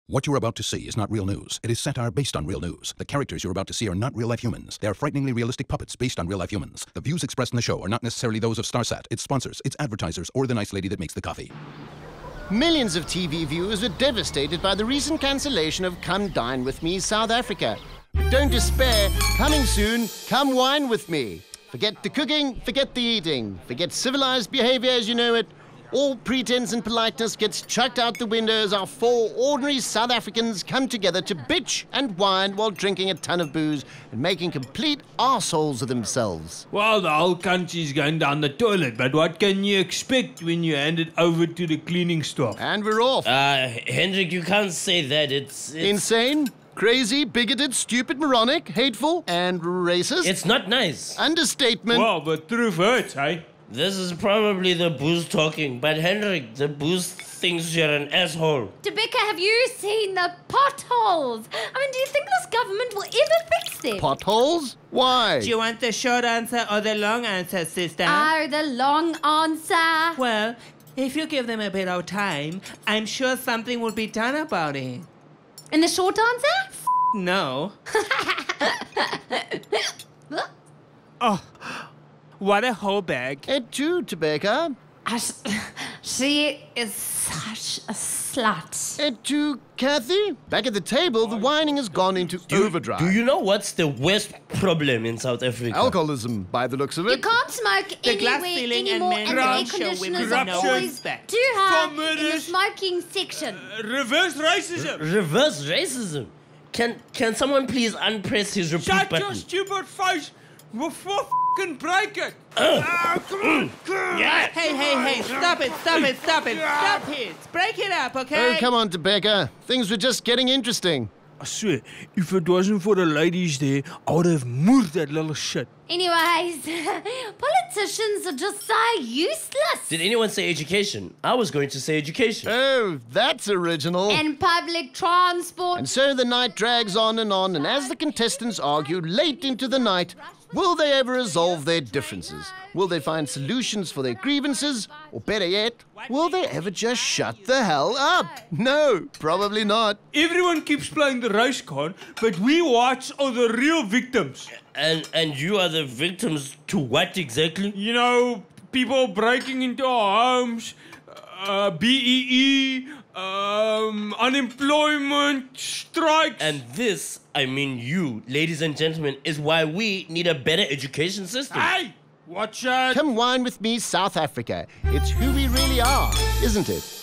What you're about to see is not real news. It is satire based on real news. The characters you're about to see are not real-life humans. They are frighteningly realistic puppets based on real-life humans. The views expressed in the show are not necessarily those of Starsat, its sponsors, its advertisers, or the nice lady that makes the coffee. Millions of TV viewers were devastated by the recent cancellation of Come Dine With Me South Africa. But don't despair. Coming soon, Come Wine With Me. Forget the cooking, forget the eating. Forget civilized behavior as you know it. All pretense and politeness gets chucked out the window as our four ordinary South Africans come together to bitch and whine while drinking a ton of booze and making complete arseholes of themselves. Well, the whole country's going down the toilet, but what can you expect when you hand it over to the cleaning staff? And we're off. Hendrik, you can't say that. It's... Insane, crazy, bigoted, stupid, moronic, hateful, and racist. It's not nice. Understatement. Well, the truth hurts, eh? This is probably the booze talking, but Hendrik, the booze thinks you're an asshole. Debora, have you seen the potholes? I mean, do you think this government will ever fix them? Potholes? Why? Do you want the short answer or the long answer, sister? Oh, the long answer. Well, if you give them a bit of time, I'm sure something will be done about it. And the short answer? No. Oh, what a whole bag. Et tu, Debora? She is such a slut. Et tu, Kathy? Back at the table, the whining has gone into overdrive. Do you know what's the worst problem in South Africa? Alcoholism, by the looks of it. You can't smoke The glass anywhere ceiling and anymore, men and the air can't show conditioners women are no always respect. too high For in the murders. smoking section. Reverse racism. Reverse racism. Can someone please unpress his repeat Shut button? your stupid face before f***ing break it. Come on. Hey, stop it. Stop it. Break it up, okay? Oh, come on, Debora. Things were just getting interesting. I swear, if it wasn't for the ladies there, I would have moved that little shit. Anyways, politicians are just so useless. Did anyone say education? I was going to say education. Oh, that's original. And public transport. And so the night drags on, and as the contestants argue late into the night, will they ever resolve their differences? Will they find solutions for their grievances? Or better yet, will they ever just shut the hell up? No, probably not. Everyone keeps playing the race card, but we whites are the real victims. And you are the victims to what exactly? You know, people breaking into our homes, BEE, unemployment, strikes. And this, I mean you, ladies and gentlemen, is why we need a better education system. Hey, watch out. Come wine with me, South Africa. It's who we really are, isn't it?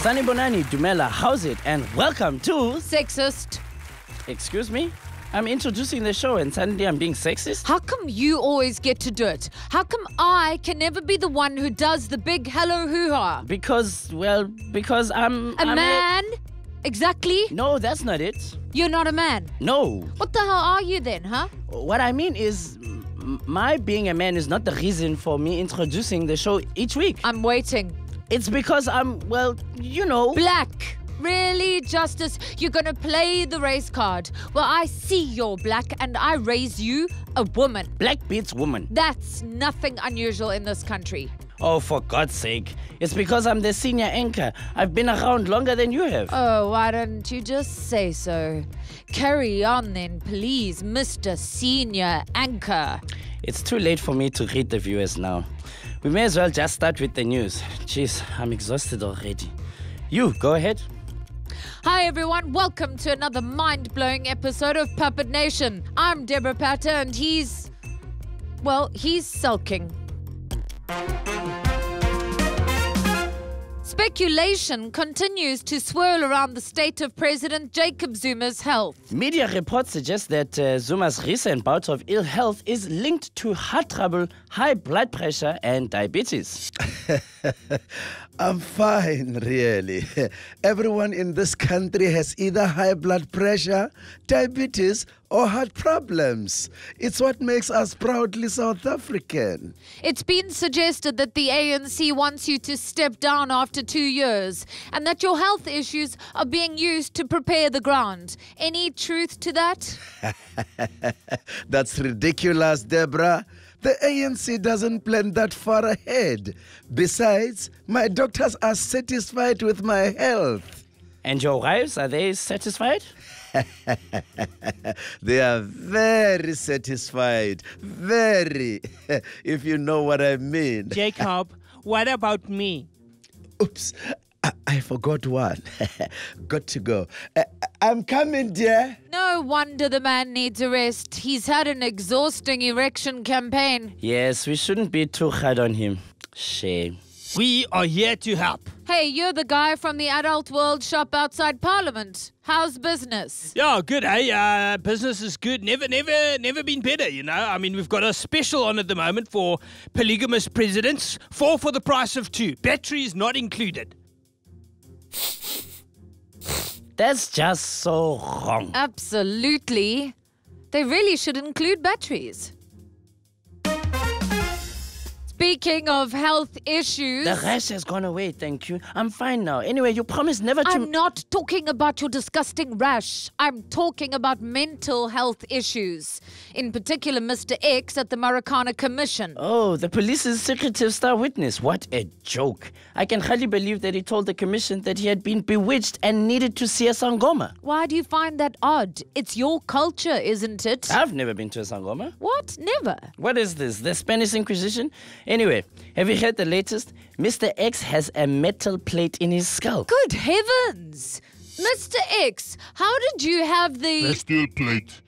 Sanibonani, Dumela, how's it? And welcome to... Sexist. Excuse me? I'm introducing the show and suddenly I'm being sexist? How come you always get to do it? How come I can never be the one who does the big hello hoo-ha? Because I'm... A man? Exactly? No, that's not it. You're not a man. No. What the hell are you then, huh? What I mean is, my being a man is not the reason for me introducing the show each week. I'm waiting. It's because I'm, well, you know... Black. Really, Justice? You're gonna play the race card. Well, I see you're black and I raise you a woman. Black beats woman. That's nothing unusual in this country. Oh, for God's sake. It's because I'm the senior anchor. I've been around longer than you have. Oh, why didn't you just say so? Carry on then, please, Mr. Senior Anchor. It's too late for me to read the viewers now. We may as well just start with the news. Jeez, I'm exhausted already. You, go ahead. Hi everyone, welcome to another mind-blowing episode of Puppet Nation. I'm Debora Patter and he's sulking. Speculation continues to swirl around the state of President Jacob Zuma's health. Media reports suggest that Zuma's recent bout of ill health is linked to heart trouble, high blood pressure, and diabetes. I'm fine, really. Everyone in this country has either high blood pressure, diabetes, or heart problems. It's what makes us proudly South African. It's been suggested that the ANC wants you to step down after 2 years and that your health issues are being used to prepare the ground. Any truth to that? That's ridiculous, Debora. The ANC doesn't plan that far ahead. Besides, my doctors are satisfied with my health. And your wives, are they satisfied? They are very satisfied. Very. If you know what I mean. Jacob, what about me? Oops. I forgot one. Got to go. I'm coming, dear. No wonder the man needs a rest. He's had an exhausting erection campaign. Yes, we shouldn't be too hard on him. Shame. We are here to help. Hey, you're the guy from the adult world shop outside Parliament. How's business? Yeah, good, hey? Business is good. Never been better, you know. I mean, we've got a special on at the moment for polygamous presidents. 4 for the price of 2. Batteries not included. That's just so wrong. Absolutely. They really should include batteries. Speaking of health issues... The rash has gone away, thank you. I'm fine now. Anyway, you promised never to... I'm not talking about your disgusting rash. I'm talking about mental health issues. In particular, Mr. X at the Marikana Commission. Oh, the police's secretive star witness. What a joke. I can hardly believe that he told the commission that he had been bewitched and needed to see a sangoma. Why do you find that odd? It's your culture, isn't it? I've never been to a sangoma. What? Never? What is this? The Spanish Inquisition? Anyway, have you heard the latest? Mr. X has a metal plate in his skull. Good heavens! Mr. X, how did you have the... A steel plate.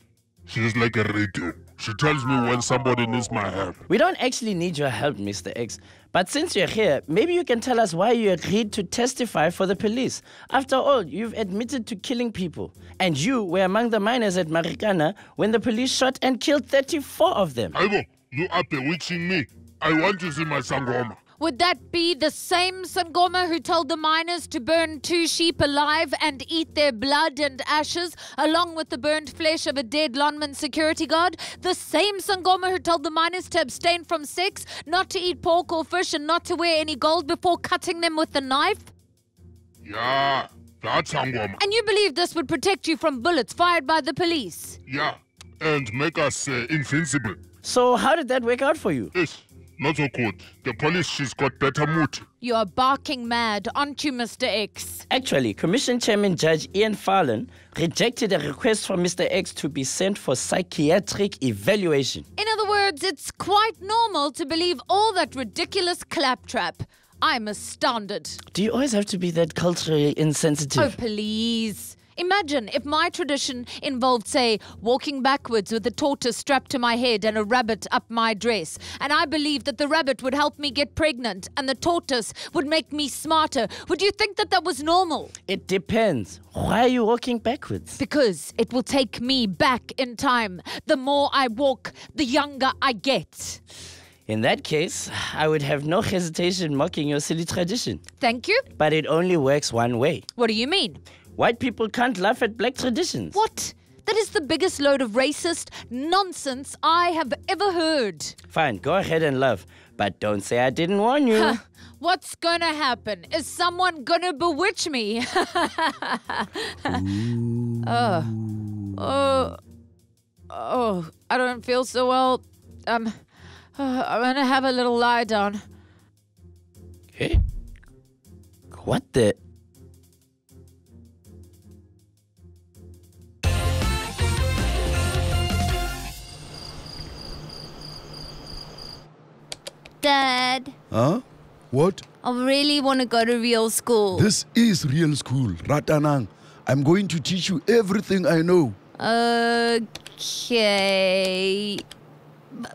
She's like a radio. She tells me when somebody needs my help. We don't actually need your help, Mr. X. But since you're here, maybe you can tell us why you agreed to testify for the police. After all, you've admitted to killing people. And you were among the miners at Marikana when the police shot and killed 34 of them. Ivo, you are bewitching me. I want to see my sangoma. Would that be the same Sangoma who told the miners to burn 2 sheep alive and eat their blood and ashes, along with the burned flesh of a dead Lonman security guard? The same Sangoma who told the miners to abstain from sex, not to eat pork or fish, and not to wear any gold before cutting them with a knife? Yeah, that's sangoma. And you believe this would protect you from bullets fired by the police? Yeah, and make us invincible. So how did that work out for you? Yes. Not so good. The police, she's got better mood. You are barking mad, aren't you, Mr. X? Actually, Commission Chairman Judge Ian Fallon rejected a request from Mr. X to be sent for psychiatric evaluation. In other words, it's quite normal to believe all that ridiculous claptrap. I'm astounded. Do you always have to be that culturally insensitive? Oh, please. Imagine if my tradition involved, say, walking backwards with a tortoise strapped to my head and a rabbit up my dress. And I believed that the rabbit would help me get pregnant and the tortoise would make me smarter. Would you think that that was normal? It depends. Why are you walking backwards? Because it will take me back in time. The more I walk, the younger I get. In that case, I would have no hesitation mocking your silly tradition. Thank you. But it only works one way. What do you mean? White people can't laugh at black traditions. What? That is the biggest load of racist nonsense I have ever heard. Fine, go ahead and laugh. But don't say I didn't warn you. Huh. What's gonna happen? Is someone gonna bewitch me? I don't feel so well. I'm gonna have a little lie down. Hey? What the... Dad, Huh? What? I really want to go to real school. This is real school, Ratanang. I'm going to teach you everything I know. Okay.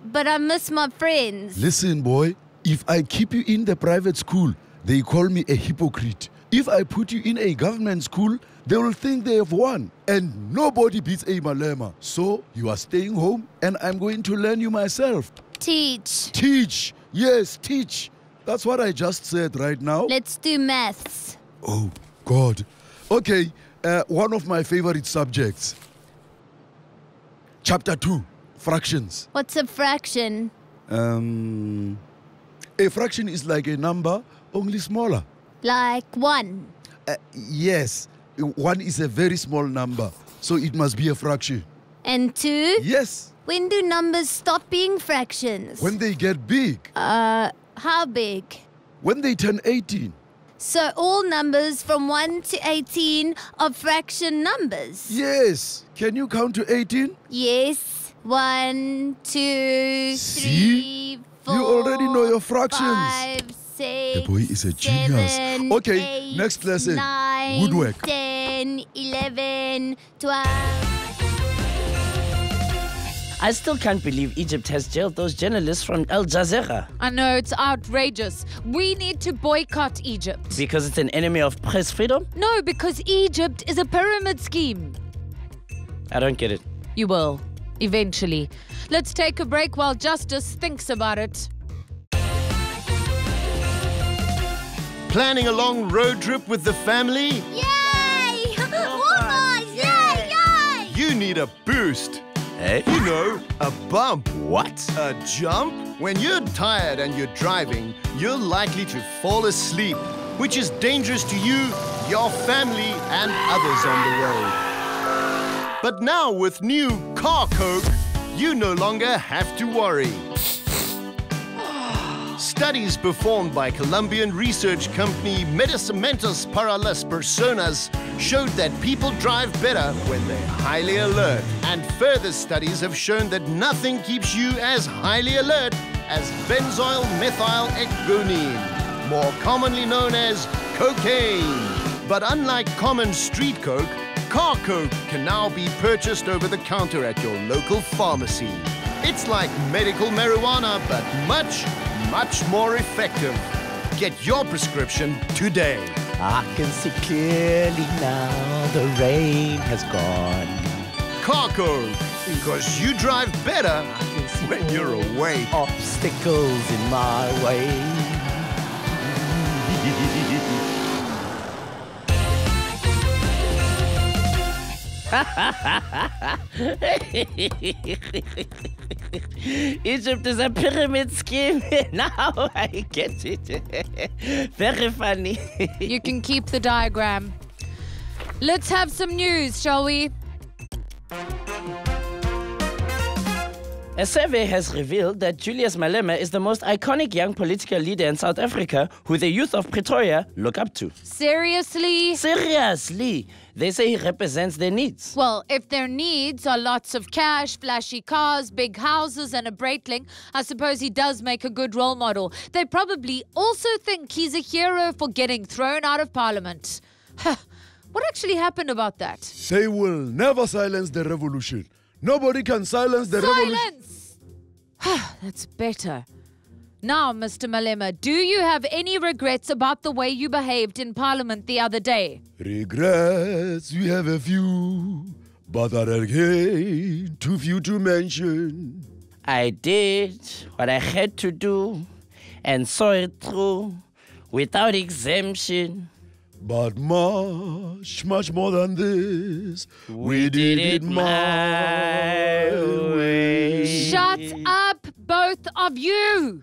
But I miss my friends. Listen, boy. If I keep you in the private school, they call me a hypocrite. If I put you in a government school, they will think they have won. And nobody beats a Malema. So you are staying home and I'm going to learn you myself. Teach. Teach. Yes, teach. That's what I just said right now. Let's do maths. Oh, God. Okay, one of my favorite subjects. Chapter 2, fractions. What's a fraction? A fraction is like a number, only smaller. Like 1. Yes, 1 is a very small number, so it must be a fraction. And 2? Yes. When do numbers stop being fractions? When they get big. How big? When they turn 18. So all numbers from 1 to 18 are fraction numbers? Yes. Can you count to 18? Yes. 1, 2, See? 3, 4. You already know your fractions. 5, 6. The boy is a genius. 7, Okay, 8, next lesson. 9, Good work. 10, 11, 12. I still can't believe Egypt has jailed those journalists from Al Jazeera. I know, it's outrageous. We need to boycott Egypt. Because it's an enemy of press freedom? No, because Egypt is a pyramid scheme. I don't get it. You will, eventually. Let's take a break while Justice thinks about it. Planning a long road trip with the family? Yay! Almost! Yay! Yay! You need a boost. Hey? You know, a bump. What? A jump? When you're tired and you're driving, you're likely to fall asleep, which is dangerous to you, your family, and others on the road. But now with new Car Coke, you no longer have to worry. Studies performed by Colombian research company Medicamentos para las Personas showed that people drive better when they're highly alert. And further studies have shown that nothing keeps you as highly alert as benzoyl methyl ecgonine, more commonly known as cocaine. But unlike common street coke, Car Coke can now be purchased over the counter at your local pharmacy. It's like medical marijuana, but much more effective. Get your prescription today. I can see clearly now the rain has gone. Car Coke, because you drive better when you're awake. Obstacles in my way. Egypt is a pyramid scheme. Now I get it. Very funny. You can keep the diagram. Let's have some news, shall we? A survey has revealed that Julius Malema is the most iconic young political leader in South Africa who the youth of Pretoria look up to. Seriously? Seriously. They say he represents their needs. Well, if their needs are lots of cash, flashy cars, big houses, and a Breitling, I suppose he does make a good role model. They probably also think he's a hero for getting thrown out of Parliament. What actually happened about that? They will never silence the revolution. Nobody can silence the revolution. Silence! That's better. Now, Mr. Malema, do you have any regrets about the way you behaved in Parliament the other day? Regrets, we have a few, but are again too few to mention. I did what I had to do and saw it through without exemption. But much more than this, we did it my way. Shut up, both of you!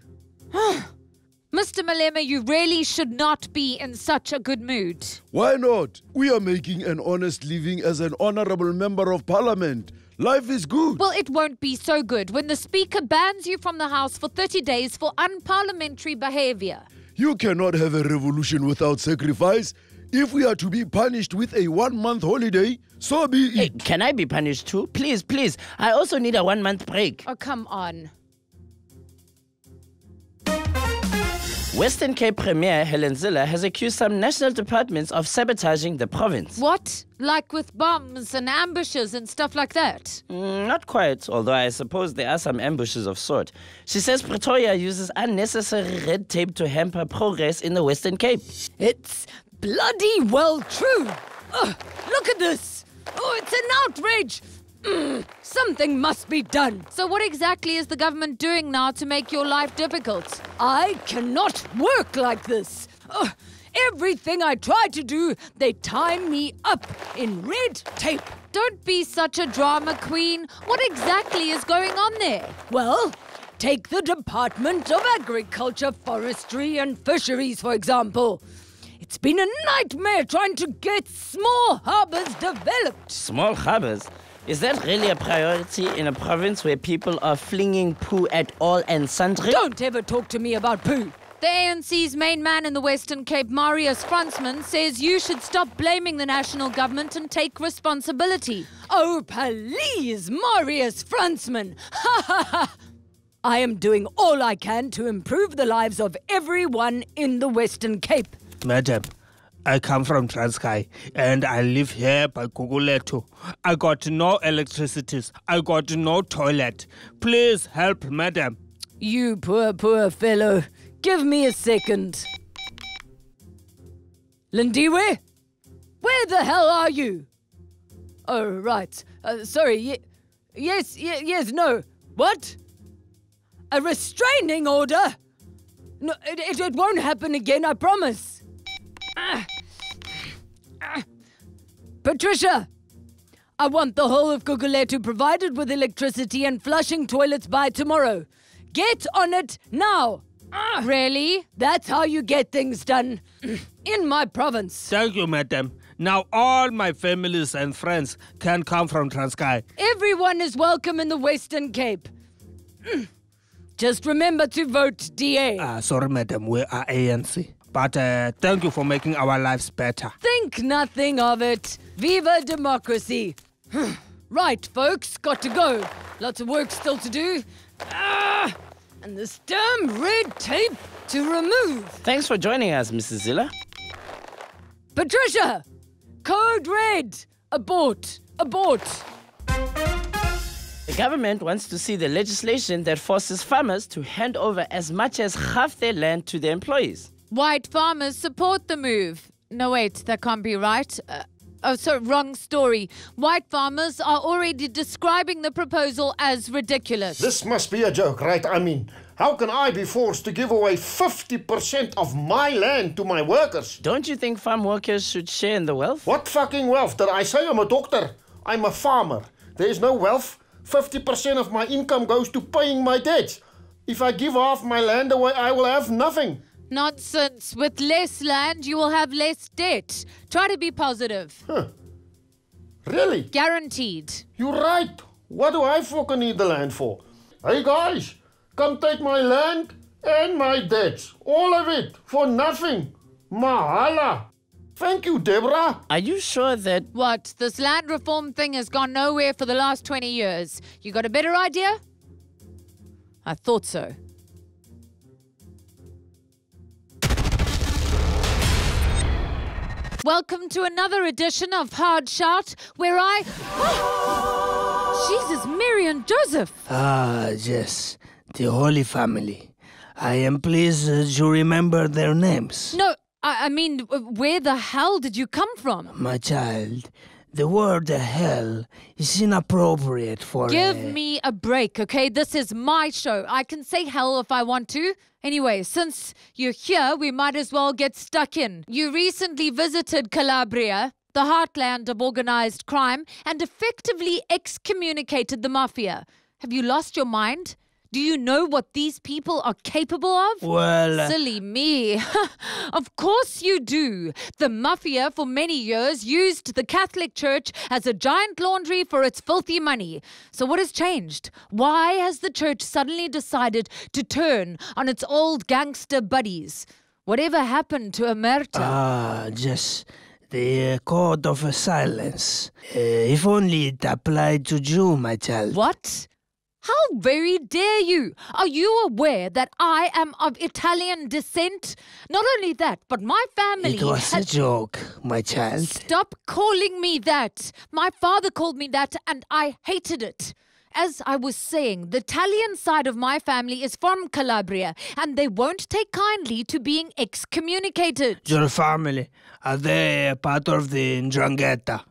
Mr. Malema, you really should not be in such a good mood. Why not? We are making an honest living as an honorable member of parliament. Life is good. Well, it won't be so good when the Speaker bans you from the House for 30 days for unparliamentary behavior. You cannot have a revolution without sacrifice. If we are to be punished with a 1-month holiday, so be it. Hey, can I be punished too? Please, please. I also need a 1-month break. Oh, come on. Western Cape Premier Helen Zille has accused some national departments of sabotaging the province. What? Like with bombs and ambushes and stuff like that? Not quite, although I suppose there are some ambushes of sort. She says Pretoria uses unnecessary red tape to hamper progress in the Western Cape. It's bloody well true. Look at this. Oh, it's an outrage. Something must be done. So what exactly is the government doing now to make your life difficult? I cannot work like this. Everything I try to do, they tie me up in red tape. Don't be such a drama queen. What exactly is going on there? Well, take the Department of Agriculture, Forestry and Fisheries, for example. It's been a nightmare trying to get small harbours developed. Small harbours? Is that really a priority in a province where people are flinging poo at all and sundry? Don't ever talk to me about poo. The ANC's main man in the Western Cape, Marius Fransman, says you should stop blaming the national government and take responsibility. Oh, please, Marius Fransman. Ha ha ha. I am doing all I can to improve the lives of everyone in the Western Cape. Madam, I come from Transkei and I live here by Guguletu. I got no electricity. I got no toilet. Please help, madam. You poor fellow. Give me a second. Lindiwe? Where the hell are you? Oh, right. Sorry. Yes, no. What? A restraining order? No, it won't happen again, I promise. Patricia, I want the whole of Guguletu provided with electricity and flushing toilets by tomorrow. Get on it now. Really? That's how you get things done in my province. Thank you, madam. Now all my families and friends can come from Transkei. Everyone is welcome in the Western Cape. Just remember to vote DA. Sorry, madam, we are ANC. But thank you for making our lives better. Think nothing of it. Viva democracy. Right, folks, got to go. Lots of work still to do. And this damn red tape to remove. Thanks for joining us, Mrs. Zilla. Patricia! Code red! Abort! The government wants to see the legislation that forces farmers to hand over as much as half their land to their employees. White farmers support the move. No, wait, that can't be right. Wrong story. White farmers are already describing the proposal as ridiculous. This must be a joke, right? I mean, how can I be forced to give away 50% of my land to my workers? Don't you think farm workers should share in the wealth? What fucking wealth? Did I say I'm a doctor? I'm a farmer. There's no wealth. 50% of my income goes to paying my debts. If I give half my land away, I will have nothing. Nonsense. With less land, you will have less debt. Try to be positive. Huh. Really? Guaranteed. You're right. What do I fucking need the land for? Hey guys, come take my land and my debts. All of it for nothing. Mahala. Thank you, Debora. Are you sure that... What? This land reform thing has gone nowhere for the last 20 years. You got a better idea? I thought so. Welcome to another edition of Hard Shout, where I... Jesus, Mary and Joseph. Ah, yes, the Holy Family. I am pleased you remember their names. No, I mean, where the hell did you come from? My child, the word hell is inappropriate for... Give me a break, okay? This is my show. I can say hell if I want to. Anyway, since you're here, we might as well get stuck in. You recently visited Calabria, the heartland of organized crime, and effectively excommunicated the mafia. Have you lost your mind? Do you know what these people are capable of? Well... Silly me. Of course you do. The mafia for many years used the Catholic Church as a giant laundry for its filthy money. So what has changed? Why has the church suddenly decided to turn on its old gangster buddies? Whatever happened to Omerta? Ah, just the code of silence. If only it applied to you, my child. What? How very dare you? Are you aware that I am of Italian descent? Not only that, but my family... It was a joke, my child. Stop calling me that. My father called me that and I hated it. As I was saying, the Italian side of my family is from Calabria and they won't take kindly to being excommunicated. Your family, are they part of the 'Ndrangheta?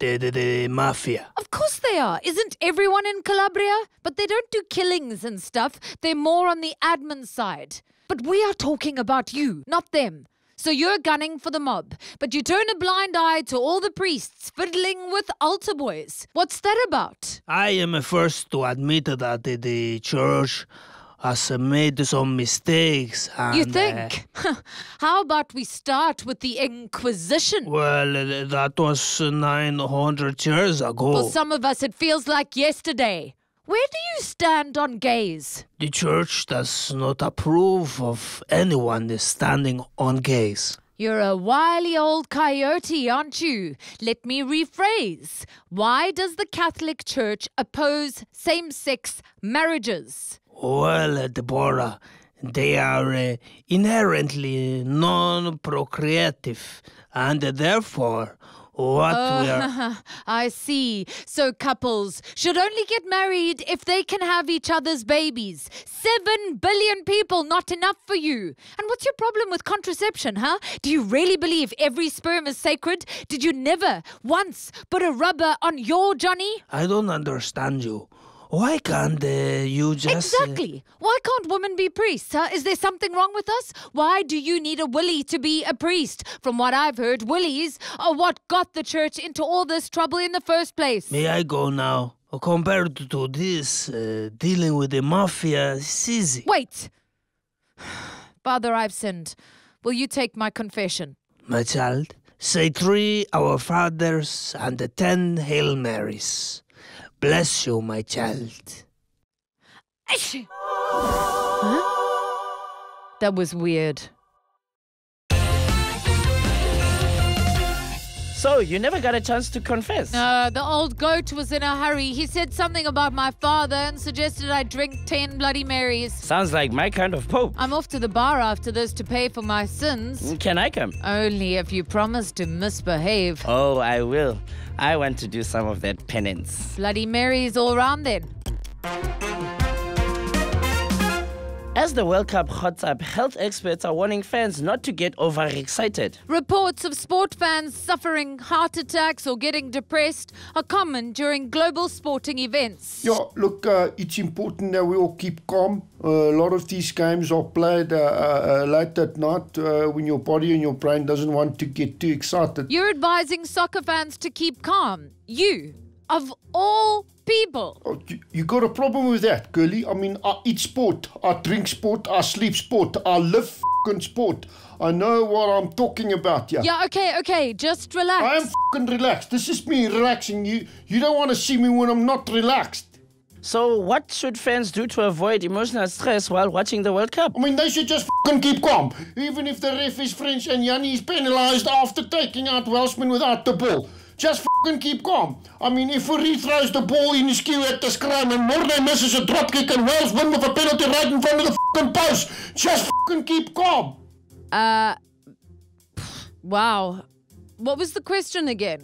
the mafia. Of course they are. Isn't everyone in Calabria? But they don't do killings and stuff. They're more on the admin side. But we are talking about you, not them. So you're gunning for the mob, but you turn a blind eye to all the priests fiddling with altar boys. What's that about? I am first to admit that the church has made some mistakes. And, You think? How about we start with the Inquisition? Well, that was 900 years ago. For some of us, it feels like yesterday. Where do you stand on gays? The church does not approve of anyone standing on gays. You're a wily old coyote, aren't you? Let me rephrase. Why does the Catholic Church oppose same-sex marriages? Well, Debora, they are inherently non-procreative, and therefore, what we are... I see. So couples should only get married if they can have each other's babies. 7 billion people, not enough for you. And what's your problem with contraception, huh? Do you really believe every sperm is sacred? Did you never once put a rubber on your Johnny? I don't understand you. Why can't you just... Exactly. Why can't women be priests, huh? Is there something wrong with us? Why do you need a willy to be a priest? From what I've heard, willies are what got the church into all this trouble in the first place. May I go now? Compared to this, dealing with the mafia is easy. Wait. Father, I've sinned. Will you take my confession? My child, say 3 Our Fathers and the 10 Hail Marys. Bless you, my child. Huh? That was weird. So, you never got a chance to confess? The old goat was in a hurry. He said something about my father and suggested I drink 10 Bloody Marys. Sounds like my kind of pope. I'm off to the bar after this to pay for my sins. Can I come? Only if you promise to misbehave. Oh, I will. I want to do some of that penance. Bloody Marys all round then. As the World Cup hots up, health experts are warning fans not to get overexcited. Reports of sport fans suffering heart attacks or getting depressed are common during global sporting events. Yeah, look, it's important that we all keep calm. A lot of these games are played late at night when your body and your brain doesn't want to get too excited. You're advising soccer fans to keep calm. You, of all people. Oh, you got a problem with that, girlie? I mean, I eat sport, I drink sport, I sleep sport, I live f***ing sport. I know what I'm talking about, yeah. Yeah, okay, just relax. I am f***ing relaxed. This is me relaxing. You don't want to see me when I'm not relaxed. So what should fans do to avoid emotional stress while watching the World Cup? I mean, they should just f***ing keep calm. Even if the ref is French and Yanni is penalised after taking out Welshman without the ball. Just f***ing keep calm. I mean, if Fourie throws the ball in his queue at the scrum and Mornay misses a drop kick and Wales win with a penalty right in front of the f***ing post, just f***ing keep calm. Wow. What was the question again?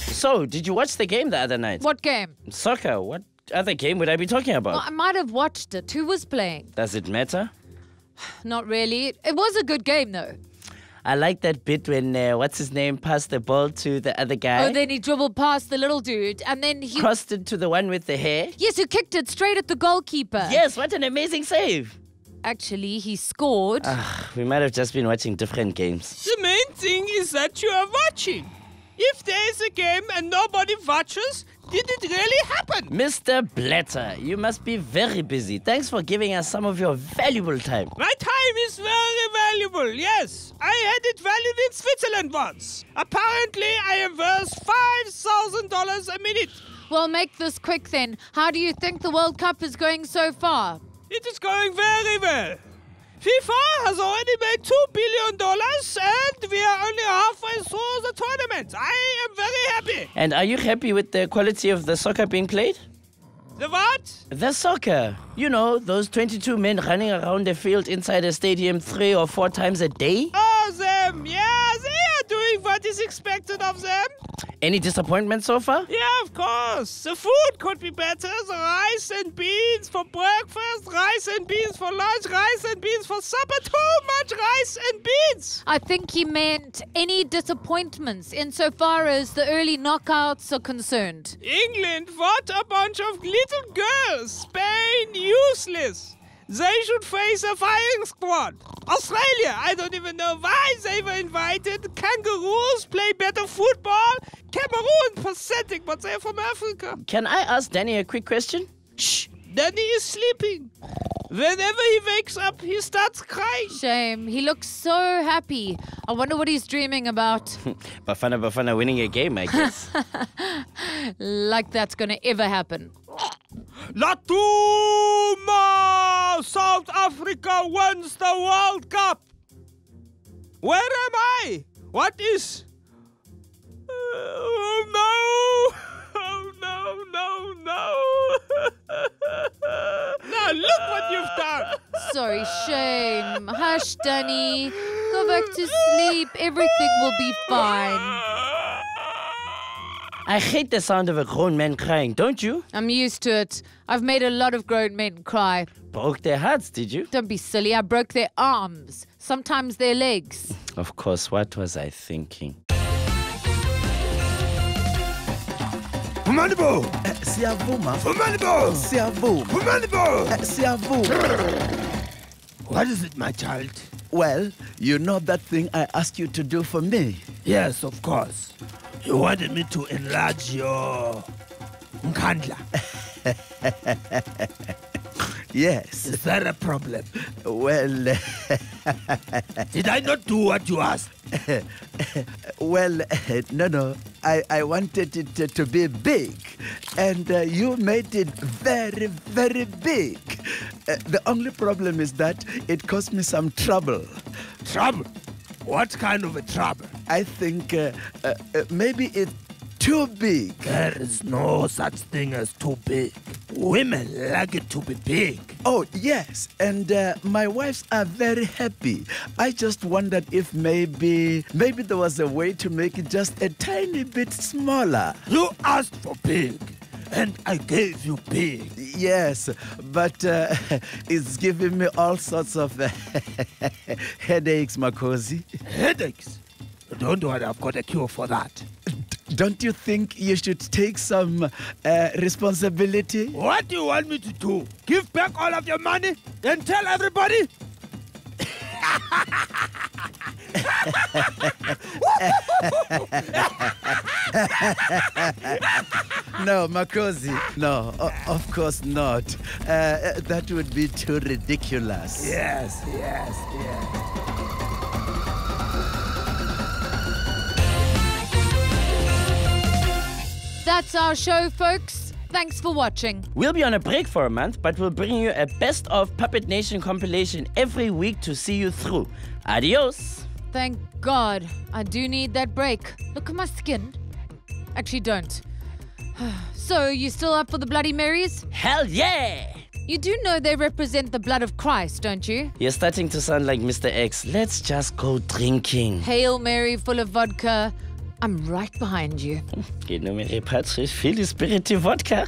So, did you watch the game the other night? What game? Soccer. What other game would I be talking about? Well, I might have watched it. Who was playing? Does it matter? Not really. It was a good game, though. I like that bit when, what's his name, passed the ball to the other guy. Oh, then he dribbled past the little dude, and then he... crossed it to the one with the hair. Yes, who kicked it straight at the goalkeeper. Yes, what an amazing save. Actually, he scored. We might have just been watching different games. The main thing is that you are watching. If there is a game and nobody watches, did it really happen? Mr. Blatter, you must be very busy. Thanks for giving us some of your valuable time. My time is very valuable, yes. I had it valued in Switzerland once. Apparently, I am worth $5,000 a minute. Well, make this quick then. How do you think the World Cup is going so far? It is going very well. FIFA has already made $2 billion and we are only halfway through the tournament. I am very happy. And are you happy with the quality of the soccer being played? The what? The soccer. You know, those 22 men running around the field inside a stadium 3 or 4 times a day? Oh, them. Yeah, they are doing what is expected of them. Any disappointment so far? Yeah, of course. The food could be better. The rice and beans for breakfast, rice and beans for lunch, rice and beans for supper. Too much rice and beans. I think he meant any disappointments insofar as the early knockouts are concerned. England, what a bunch of little girls. Spain, useless. They should face a firing squad. Australia, I don't even know why they were invited. Kangaroos play better football. Cameroon, pathetic, but they're from Africa. Can I ask Danny a quick question? Shh, Danny is sleeping. Whenever he wakes up, he starts crying. Shame. He looks so happy. I wonder what he's dreaming about. Bafana winning a game, I guess. Like that's gonna ever happen. Latuma! South Africa wins the World Cup! Where am I? What is... Oh no! Oh no, no, no! Now look what you've done! Sorry, shame. Hush, Danny. Go back to sleep. Everything will be fine. I hate the sound of a grown man crying, don't you? I'm used to it. I've made a lot of grown men cry. Broke their hearts, did you? Don't be silly. I broke their arms. Sometimes their legs. Of course, what was I thinking? Fumanibo! Siavuma! Fumanibo! Siavu! Fumanibo! Siavu! What is it, my child? Well, you know that thing I asked you to do for me? Yes, of course. You wanted me to enlarge your Nkandla. Yes. Is that a problem? Well... Did I not do what you asked? Well, no. I wanted it to be big. And you made it very, very big. The only problem is that it caused me some trouble. Trouble? What kind of a trouble? I think maybe it's too big. There is no such thing as too big. Women like it to be big. Oh, yes. And my wives are very happy. I just wondered if maybe there was a way to make it just a tiny bit smaller. You asked for big, and I gave you big. Yes, but it's giving me all sorts of headaches, Makosi. Headaches? Don't worry, I've got a cure for that. Don't you think you should take some responsibility? What do you want me to do? Give back all of your money and tell everybody? No, Makosi, no, of course not. That would be too ridiculous. Yes. That's our show, folks. Thanks for watching. We'll be on a break for a month, but we'll bring you a Best of Puppet Nation compilation every week to see you through. Adios. Thank God. I do need that break. Look at my skin. Actually, don't. So, you still up for the Bloody Marys? Hell yeah! You do know they represent the blood of Christ, don't you? You're starting to sound like Mr. X. Let's just go drinking. Hail Mary, full of vodka. I'm right behind you. Che nome Patris, Fili Spiriti Vodka.